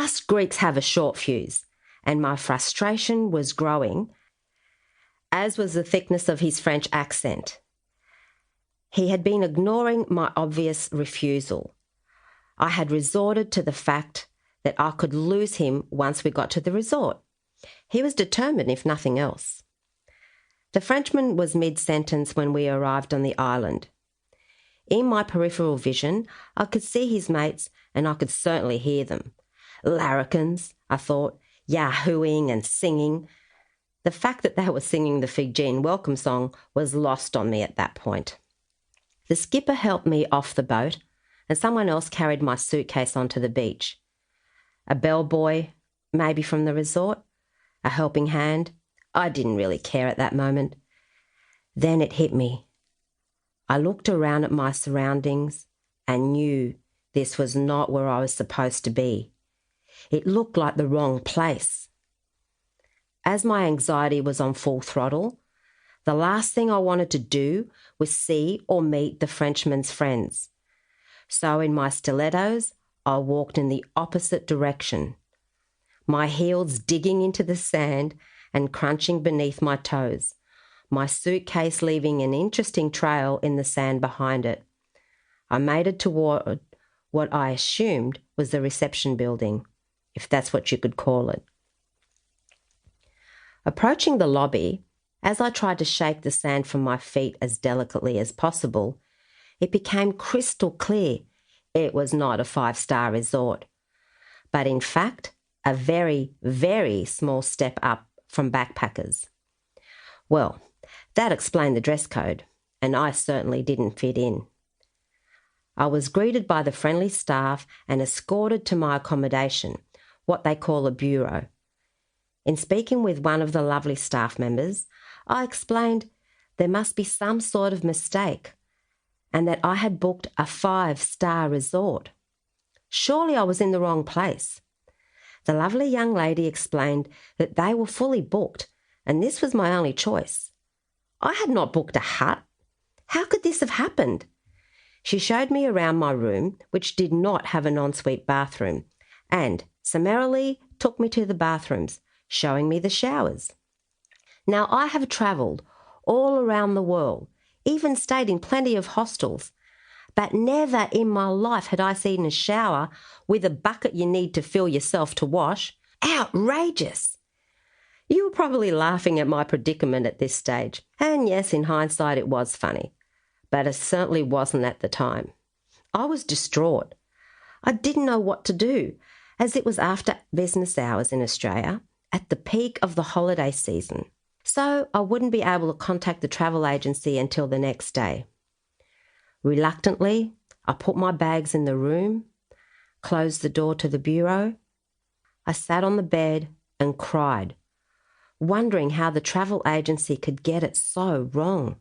Us Greeks have a short fuse, and my frustration was growing, as was the thickness of his French accent. He had been ignoring my obvious refusal. I had resorted to the fact that I could lose him once we got to the resort. He was determined, if nothing else. The Frenchman was mid-sentence when we arrived on the island. In my peripheral vision, I could see his mates and I could certainly hear them. Larrikins, I thought, yahooing and singing. The fact that they were singing the Fijian welcome song was lost on me at that point. The skipper helped me off the boat and someone else carried my suitcase onto the beach. A bellboy, maybe from the resort, a helping hand. I didn't really care at that moment. Then it hit me. I looked around at my surroundings and knew this was not where I was supposed to be. It looked like the wrong place. As my anxiety was on full throttle, the last thing I wanted to do was see or meet the Frenchman's friends. So in my stilettos, I walked in the opposite direction, my heels digging into the sand and crunching beneath my toes, my suitcase leaving an interesting trail in the sand behind it. I made it toward what I assumed was the reception building, if that's what you could call it. Approaching the lobby, as I tried to shake the sand from my feet as delicately as possible, it became crystal clear it was not a 5-star resort, but in fact, a very, very small step up from backpackers. Well, that explained the dress code, and I certainly didn't fit in. I was greeted by the friendly staff and escorted to my accommodation, what they call a bureau. In speaking with one of the lovely staff members, I explained there must be some sort of mistake and that I had booked a 5-star resort. Surely I was in the wrong place. The lovely young lady explained that they were fully booked and this was my only choice. I had not booked a hut. How could this have happened? She showed me around my room, which did not have an ensuite bathroom, and summarily took me to the bathrooms, showing me the showers. Now, I have travelled all around the world, even stayed in plenty of hostels, but never in my life had I seen a shower with a bucket you need to fill yourself to wash. Outrageous! You were probably laughing at my predicament at this stage, and yes, in hindsight it was funny, but it certainly wasn't at the time. I was distraught. I didn't know what to do, as it was after business hours in Australia, at the peak of the holiday season. So I wouldn't be able to contact the travel agency until the next day. Reluctantly, I put my bags in the room, closed the door to the bureau. I sat on the bed and cried, wondering how the travel agency could get it so wrong.